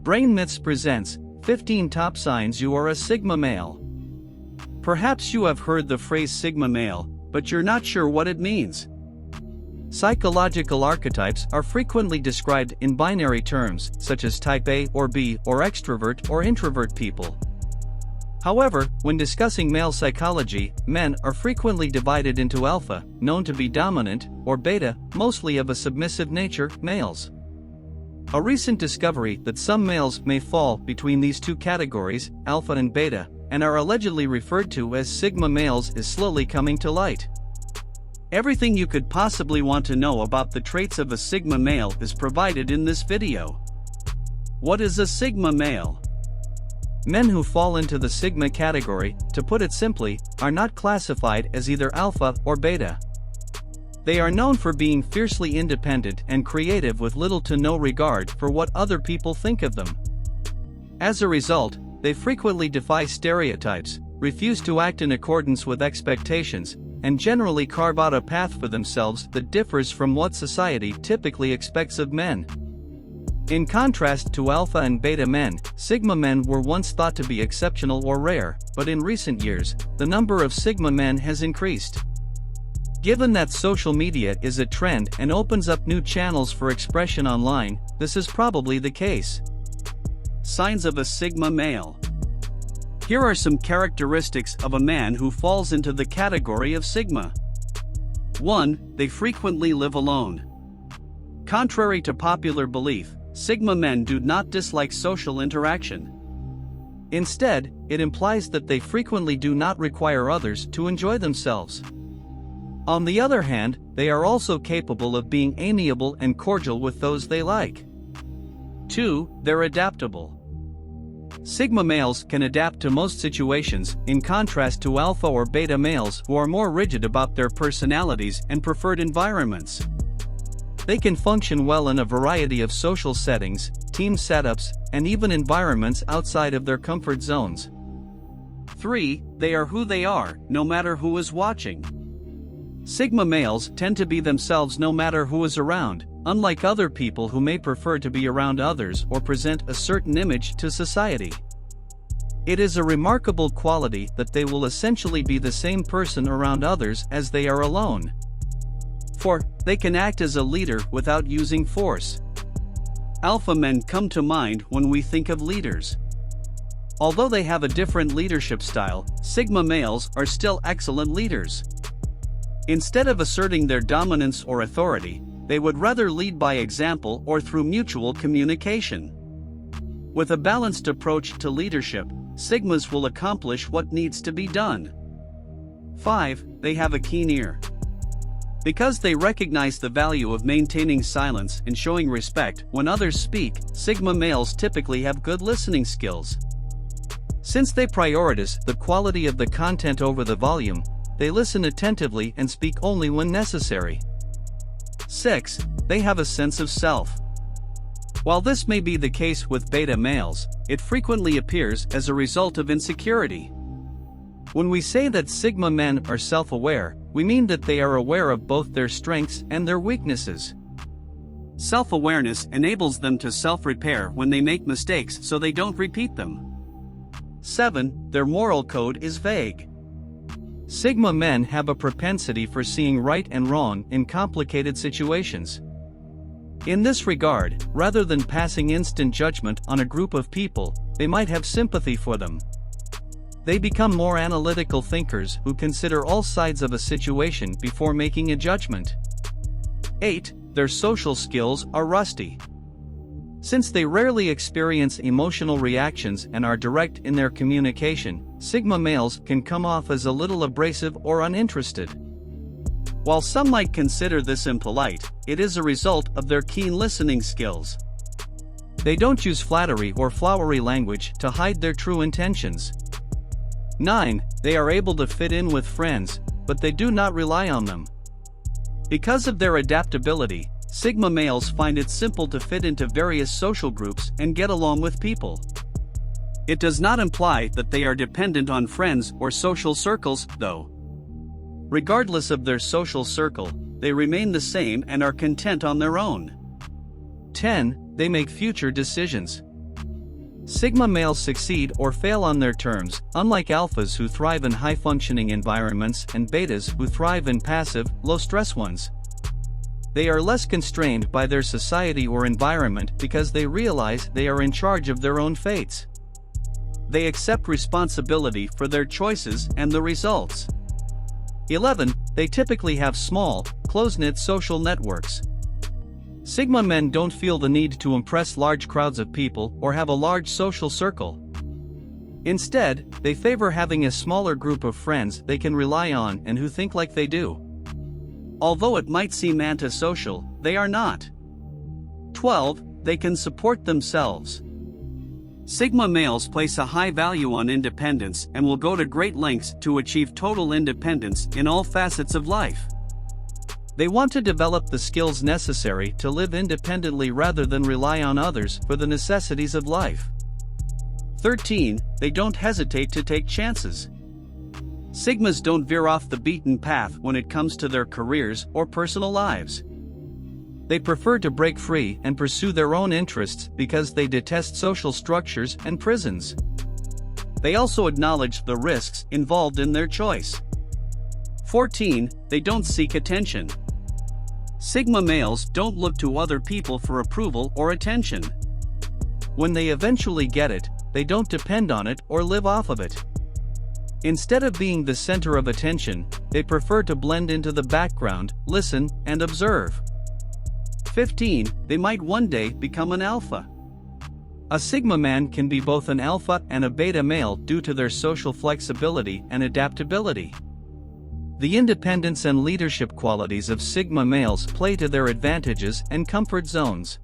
Brain Myths presents 15 Top Signs You Are a Sigma Male. Perhaps you have heard the phrase Sigma Male, but you're not sure what it means. Psychological archetypes are frequently described in binary terms, such as type A or B, or extrovert or introvert people. However, when discussing male psychology, men are frequently divided into alpha, known to be dominant, or beta, mostly of a submissive nature, males. A recent discovery that some males may fall between these two categories, alpha and beta, and are allegedly referred to as sigma males is slowly coming to light. Everything you could possibly want to know about the traits of a sigma male is provided in this video. What is a sigma male? Men who fall into the sigma category, to put it simply, are not classified as either alpha or beta. They are known for being fiercely independent and creative with little to no regard for what other people think of them. As a result, they frequently defy stereotypes, refuse to act in accordance with expectations, and generally carve out a path for themselves that differs from what society typically expects of men. In contrast to alpha and beta men, sigma men were once thought to be exceptional or rare, but in recent years, the number of sigma men has increased. Given that social media is a trend and opens up new channels for expression online, this is probably the case. Signs of a sigma male. Here are some characteristics of a man who falls into the category of sigma. 1. They frequently live alone. Contrary to popular belief, sigma men do not dislike social interaction. Instead, it implies that they frequently do not require others to enjoy themselves. On the other hand, they are also capable of being amiable and cordial with those they like. 2. They're adaptable. Sigma males can adapt to most situations, in contrast to alpha or beta males who are more rigid about their personalities and preferred environments. They can function well in a variety of social settings, team setups, and even environments outside of their comfort zones. 3. They are who they are, no matter who is watching. Sigma males tend to be themselves no matter who is around, unlike other people who may prefer to be around others or present a certain image to society. It is a remarkable quality that they will essentially be the same person around others as they are alone. 4. They can act as a leader without using force. Alpha men come to mind when we think of leaders. Although they have a different leadership style, sigma males are still excellent leaders. Instead of asserting their dominance or authority, they would rather lead by example or through mutual communication. With a balanced approach to leadership, sigmas will accomplish what needs to be done. 5. They have a keen ear. Because they recognize the value of maintaining silence and showing respect when others speak, sigma males typically have good listening skills. Since they prioritize the quality of the content over the volume, they listen attentively and speak only when necessary. 6. They have a sense of self. While this may be the case with beta males, it frequently appears as a result of insecurity. When we say that sigma men are self-aware, we mean that they are aware of both their strengths and their weaknesses. Self-awareness enables them to self-repair when they make mistakes so they don't repeat them. 7. Their moral code is vague. Sigma men have a propensity for seeing right and wrong in complicated situations. In this regard, rather than passing instant judgment on a group of people, they might have sympathy for them. They become more analytical thinkers who consider all sides of a situation before making a judgment. 8. Their social skills are rusty. Since they rarely experience emotional reactions and are direct in their communication, sigma males can come off as a little abrasive or uninterested. While some might consider this impolite, it is a result of their keen listening skills. They don't use flattery or flowery language to hide their true intentions. 9. They are able to fit in with friends, but they do not rely on them. Because of their adaptability, sigma males find it simple to fit into various social groups and get along with people. It does not imply that they are dependent on friends or social circles, though. Regardless of their social circle, they remain the same and are content on their own. 10. They make future decisions. Sigma males succeed or fail on their terms, unlike alphas who thrive in high-functioning environments and betas who thrive in passive, low-stress ones. They are less constrained by their society or environment because they realize they are in charge of their own fates. They accept responsibility for their choices and the results. 11. They typically have small, close-knit social networks. Sigma men don't feel the need to impress large crowds of people or have a large social circle. Instead, they favor having a smaller group of friends they can rely on and who think like they do. Although it might seem antisocial, they are not. 12. They can support themselves. Sigma males place a high value on independence and will go to great lengths to achieve total independence in all facets of life. They want to develop the skills necessary to live independently rather than rely on others for the necessities of life. 13. They don't hesitate to take chances. Sigmas don't veer off the beaten path when it comes to their careers or personal lives. They prefer to break free and pursue their own interests because they detest social structures and prisons. They also acknowledge the risks involved in their choice. 14. They don't seek attention. Sigma males don't look to other people for approval or attention. When they eventually get it, they don't depend on it or live off of it. Instead of being the center of attention, they prefer to blend into the background, listen, and observe. 15. They might one day become an alpha. A Sigma man can be both an alpha and a beta male due to their social flexibility and adaptability. The independence and leadership qualities of Sigma males play to their advantages and comfort zones.